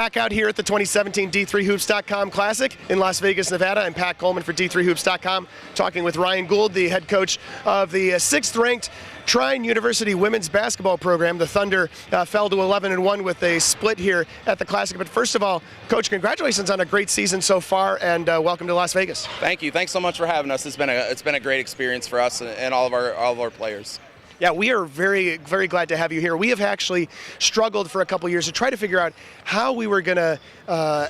Back out here at the 2017 D3Hoops.com Classic in Las Vegas, Nevada. I'm Pat Coleman for D3Hoops.com, talking with Ryan Gould, the head coach of the 6th-ranked Trine University women's basketball program. The Thunder fell to 11-1 with a split here at the Classic. But first of all, Coach, congratulations on a great season so far, and welcome to Las Vegas. Thank you. Thanks so much for having us. It's been a great experience for us and all of our players. Yeah, we are very, very glad to have you here. We have actually struggled for a couple years to try to figure out how we were going to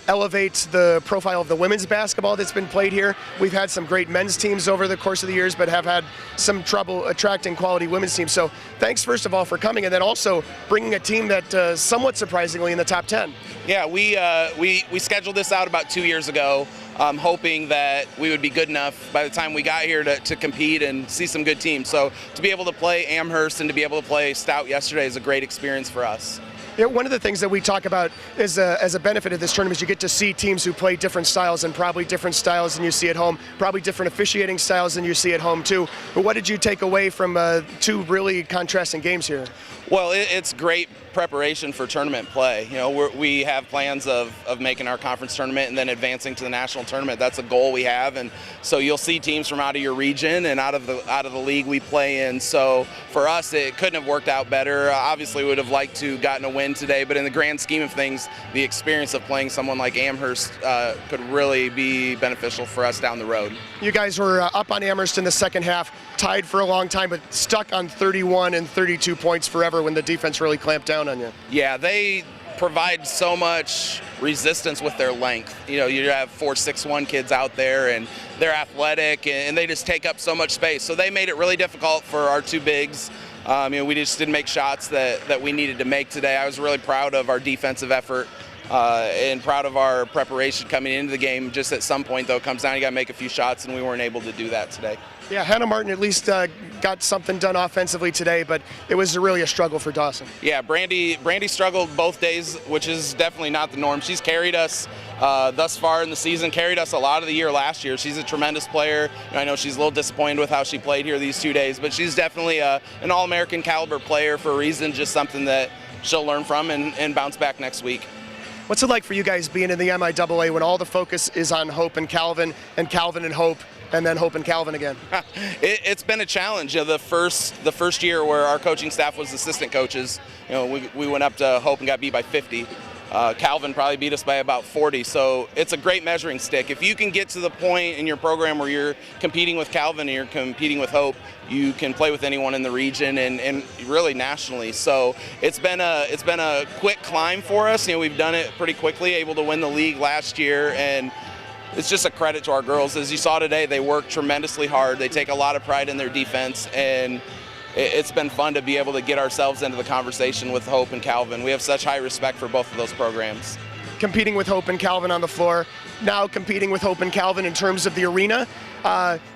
elevate the profile of the women's basketball that's been played here. We've had some great men's teams over the course of the years, but have had some trouble attracting quality women's teams. So thanks, first of all, for coming, and then also bringing a team that somewhat surprisingly in the top 10. Yeah, we scheduled this out about 2 years ago, hoping that we would be good enough by the time we got here to compete and see some good teams. So to be able to play Amherst and to be able to play Stout yesterday is a great experience for us. Yeah, one of the things that we talk about is as a benefit of this tournament is you get to see teams who play different styles, and probably different styles than you see at home, probably different officiating styles than you see at home too. But what did you take away from two really contrasting games here? Well, it's great preparation for tournament play. You know, we have plans of making our conference tournament and then advancing to the national tournament. That's a goal we have, and so you'll see teams from out of your region and out of the league we play in. So for us, it couldn't have worked out better. Obviously, we would have liked to gotten a win today, but in the grand scheme of things, the experience of playing someone like Amherst could really be beneficial for us down the road. You guys were up on Amherst in the second half, tied for a long time, but stuck on 31 and 32 points forever when the defense really clamped down on you. Yeah, they provide so much resistance with their length. You know, you have 4'6" kids out there, and they're athletic, and they just take up so much space. So they made it really difficult for our two bigs. You know, we just didn't make shots that we needed to make today. I was really proud of our defensive effort and proud of our preparation coming into the game. Just at some point, though, it comes down, you got to make a few shots, and we weren't able to do that today. Yeah, Hannah Martin at least got something done offensively today, but it was really a struggle for Dawson. Yeah, Brandy struggled both days, which is definitely not the norm. She's carried us thus far in the season, carried us a lot of the year last year. She's a tremendous player, and I know she's a little disappointed with how she played here these 2 days, but she's definitely an All-American caliber player for a reason, just something that she'll learn from and bounce back next week. What's it like for you guys being in the MIAA when all the focus is on Hope and Calvin and Hope, and then Hope and Calvin again? It's been a challenge. You know, the first year where our coaching staff was assistant coaches, you know, we went up to Hope and got beat by 50. Calvin probably beat us by about 40. So it's a great measuring stick. If you can get to the point in your program where you're competing with Calvin and you're competing with Hope, you can play with anyone in the region and really nationally. So it's been a quick climb for us. You know, we've done it pretty quickly, able to win the league last year, and it's just a credit to our girls. As you saw today, they work tremendously hard. They take a lot of pride in their defense, and it's been fun to be able to get ourselves into the conversation with Hope and Calvin. We have such high respect for both of those programs. Competing with Hope and Calvin on the floor, now competing with Hope and Calvin in terms of the arena.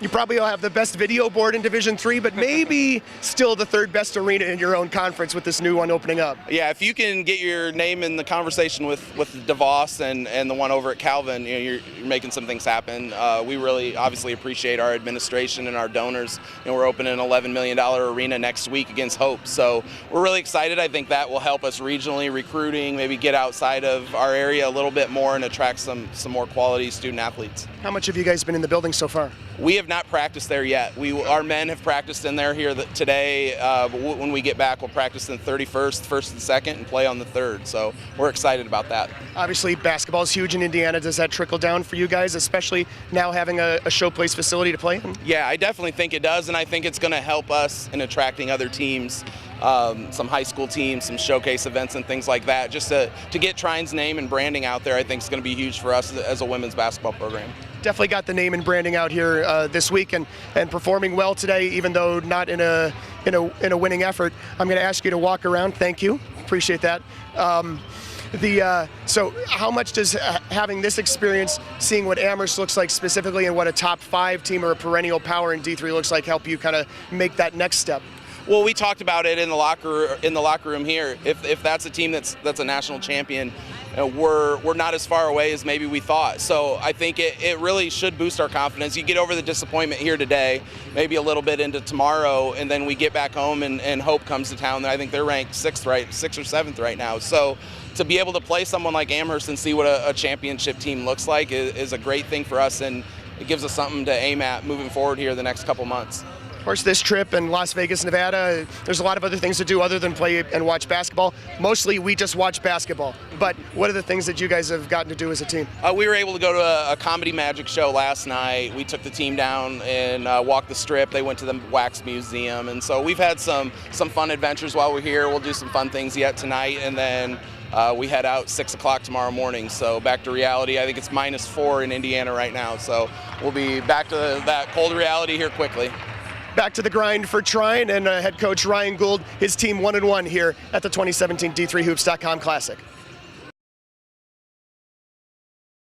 You probably will have the best video board in Division III, but maybe still the third best arena in your own conference with this new one opening up. Yeah, if you can get your name in the conversation with DeVos and the one over at Calvin, you know, you're making some things happen. We really obviously appreciate our administration and our donors. You know, we're opening an $11 million arena next week against Hope, so we're really excited. I think that will help us regionally recruiting, maybe get outside of our area a little bit more and attract some more quality student athletes. How much have you guys been in the building so far? We have not practiced there yet. Our men have practiced in there here today. But when we get back, we'll practice in 31st, 1st and 2nd, and play on the 3rd. So we're excited about that. Obviously, basketball is huge in Indiana. Does that trickle down for you guys, especially now having a showplace facility to play in? Yeah, I definitely think it does, and I think it's going to help us in attracting other teams. Some high school teams, some showcase events and things like that. Just to get Trine's name and branding out there, I think is going to be huge for us as a women's basketball program. Definitely got the name and branding out here this week and performing well today, even though not in a winning effort. I'm going to ask you to walk around. Thank you. Appreciate that. So how much does having this experience, seeing what Amherst looks like specifically and what a top 5 team or a perennial power in D3 looks like, help you kind of make that next step? Well, we talked about it in the locker room here. If that's a team that's a national champion, we're not as far away as maybe we thought. So I think it really should boost our confidence. You get over the disappointment here today, maybe a little bit into tomorrow, and then we get back home and hope comes to town. I think they're ranked sixth or 7th right now. So to be able to play someone like Amherst and see what a championship team looks like is a great thing for us, and it gives us something to aim at moving forward here the next couple months. Of course, this trip in Las Vegas, Nevada, there's a lot of other things to do other than play and watch basketball. Mostly, we just watch basketball. But what are the things that you guys have gotten to do as a team? We were able to go to a comedy magic show last night. We took the team down and walked the strip. They went to the Wax Museum. And so we've had some fun adventures while we're here. We'll do some fun things yet tonight. And then we head out 6 o'clock tomorrow morning. So back to reality. I think it's -4 in Indiana right now. So we'll be back to that cold reality here quickly. Back to the grind for Trine and head coach Ryan Gould, his team 1-1 here at the 2017 D3Hoops.com Classic.